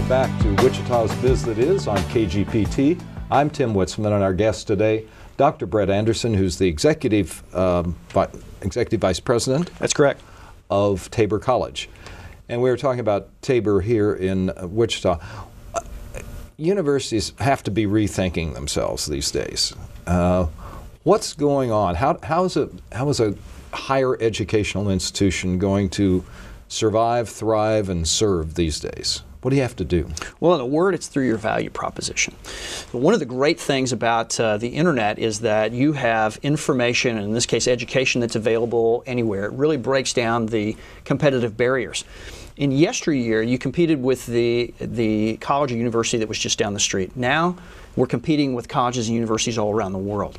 Welcome back to Wichita's Biz That Is on KGPT. I'm Tim Witzman, and our guest today, Dr. Brett Anderson, who's the Executive Vice President. That's correct. Of Tabor College. And we were talking about Tabor here in Wichita. Universities have to be rethinking themselves these days. What's going on? How is a higher educational institution going to survive, thrive, and serve these days? What do you have to do? Well, in a word, it's through your value proposition. One of the great things about the internet is that you have information, and in this case education, that's available anywhere. It really breaks down the competitive barriers. In yesteryear, you competed with the college or university that was just down the street. Now, we're competing with colleges and universities all around the world.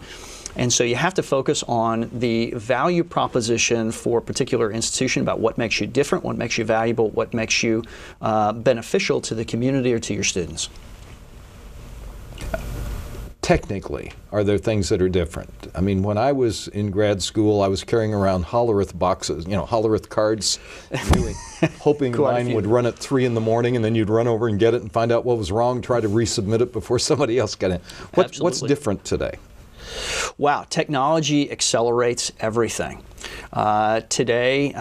And so you have to focus on the value proposition for a particular institution about what makes you different, what makes you valuable, what makes you beneficial to the community or to your students. Technically, are there things that are different? I mean, when I was in grad school, I was carrying around Hollerith boxes, Hollerith cards, hoping mine would run at 3 in the morning, and then you'd run over and get it and find out what was wrong, try to resubmit it before somebody else got it. What's different today? Wow, technology accelerates everything. Today,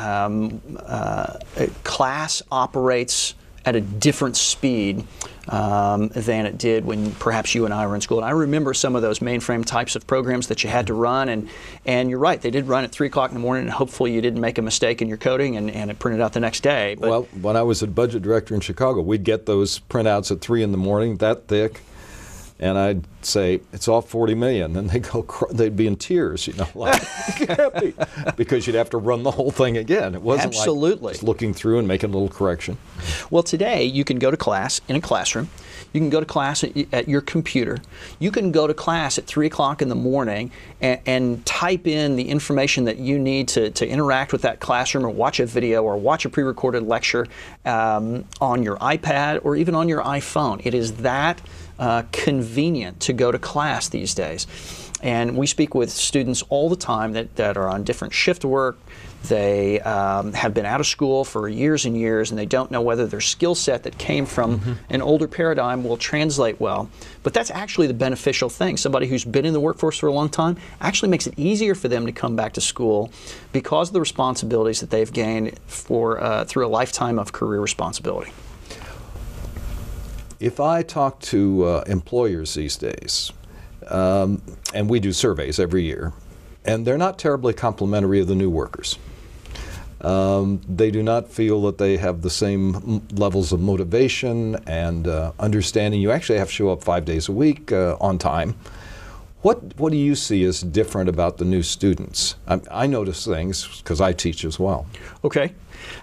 class operates at a different speed than it did when perhaps you and I were in school. And I remember some of those mainframe types of programs that you had to run, and you're right, they did run at 3 o'clock in the morning, and hopefully you didn't make a mistake in your coding and it printed out the next day. But well, when I was a budget director in Chicago, we'd get those printouts at 3 in the morning, that thick. And I'd say, it's all 40 million. And they'd be in tears, like, happy. Because you'd have to run the whole thing again. It wasn't Absolutely. Like just looking through and making a little correction. Well, today you can go to class in a classroom. You can go to class at your computer. You can go to class at 3 o'clock in the morning and type in the information that you need to interact with that classroom, or watch a video, or watch a pre-recorded lecture on your iPad or even on your iPhone. It is that convenient to go to class these days. And we speak with students all the time that are on different shift work. They have been out of school for years and years, and they don't know whether their skill set that came from an older paradigm will translate well. But that's actually the beneficial thing. Somebody who's been in the workforce for a long time actually makes it easier for them to come back to school because of the responsibilities that they've gained through a lifetime of career responsibility. If I talk to employers these days, and we do surveys every year, and they're not terribly complimentary of the new workers. They do not feel that they have the same levels of motivation and understanding. You actually have to show up 5 days a week on time. What do you see as different about the new students? I notice things because I teach as well. Okay.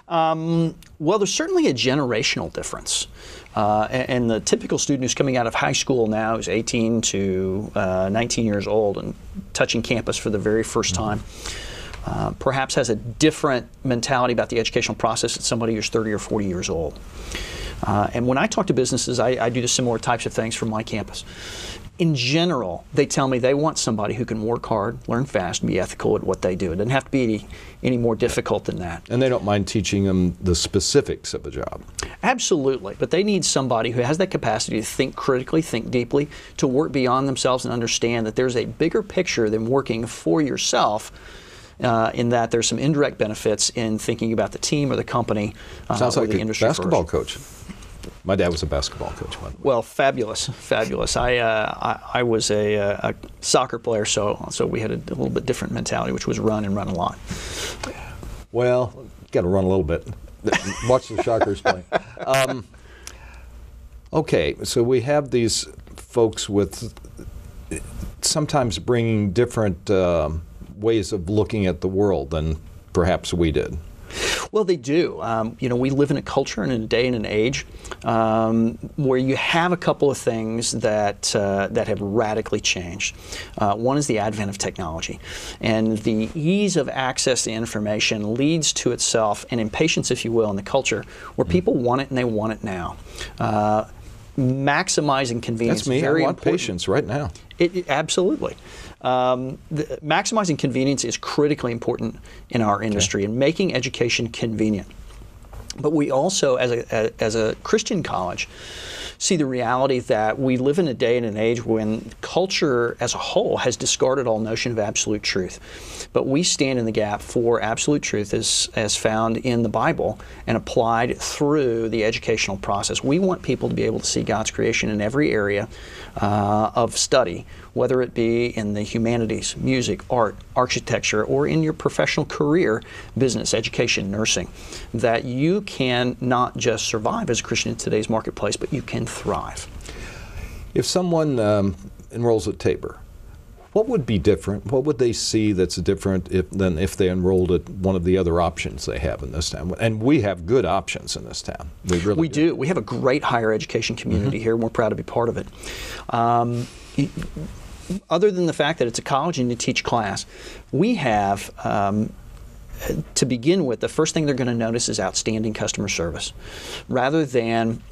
Well, there's certainly a generational difference. And the typical student who's coming out of high school now is 18 to 19 years old and touching campus for the very first time. Perhaps has a different mentality about the educational process than somebody who's 30 or 40 years old. And when I talk to businesses, I do the similar types of things from my campus. In general, they tell me they want somebody who can work hard, learn fast, and be ethical at what they do. It doesn't have to be any more difficult than that. And they don't mind teaching them the specifics of a job. Absolutely, but they need somebody who has that capacity to think critically, think deeply, to work beyond themselves and understand that there's a bigger picture than working for yourself, in that there's some indirect benefits in thinking about the team or the company Sounds or like the a industry basketball first. coach. My dad was a basketball coach. By the way. Well, fabulous. I was a soccer player, so we had a little bit different mentality, which was run a lot. Well, got to run a little bit. Watch the Shockers play. Okay, so we have these folks with sometimes bringing different ways of looking at the world than perhaps we did. Well, they do. We live in a culture and in a day and an age where you have a couple of things that have radically changed. One is the advent of technology, and the ease of access to information leads to itself an impatience, if you will, in the culture where people want it and they want it now. Maximizing convenience. That's me. Very I want important. patience right now. Absolutely. Maximizing convenience is critically important in our industry, and making education convenient. But we also, as a Christian college, see the reality that we live in a day and an age when culture as a whole has discarded all notion of absolute truth. But we stand in the gap for absolute truth as found in the Bible and applied through the educational process. We want people to be able to see God's creation in every area of study, whether it be in the humanities, music, art, architecture, or in your professional career, business, education, nursing, that you can not just survive as a Christian in today's marketplace, but you can thrive. If someone enrolls at Tabor, what would be different? What would they see that's different than if they enrolled at one of the other options they have in this town? And we have good options in this town. We do. We have a great higher education community here, and we're proud to be part of it. Other than the fact that it's a college and you teach class, we have, to begin with, the first thing they're going to notice is outstanding customer service. Rather than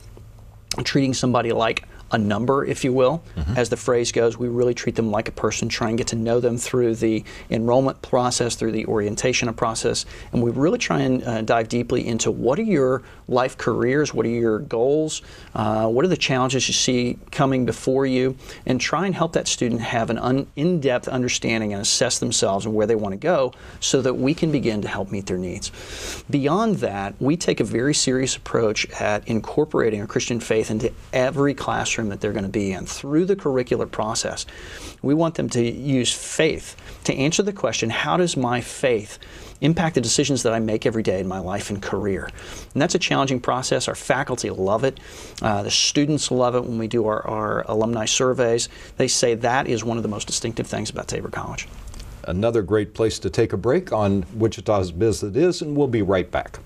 treating somebody like a number, if you will, as the phrase goes, we really treat them like a person, try and get to know them through the enrollment process, through the orientation process, and we really try and dive deeply into what are your life careers, what are your goals, what are the challenges you see coming before you, and try and help that student have an in-depth understanding and assess themselves and where they want to go so that we can begin to help meet their needs. Beyond that, we take a very serious approach at incorporating a Christian faith into every classroom that they're going to be in. Through the curricular process, we want them to use faith to answer the question, how does my faith impact the decisions that I make every day in my life and career? And that's a challenging process. Our faculty love it. The students love it when we do our alumni surveys. They say that is one of the most distinctive things about Tabor College. Another great place to take a break on Wichita's Biz It Is, and we'll be right back.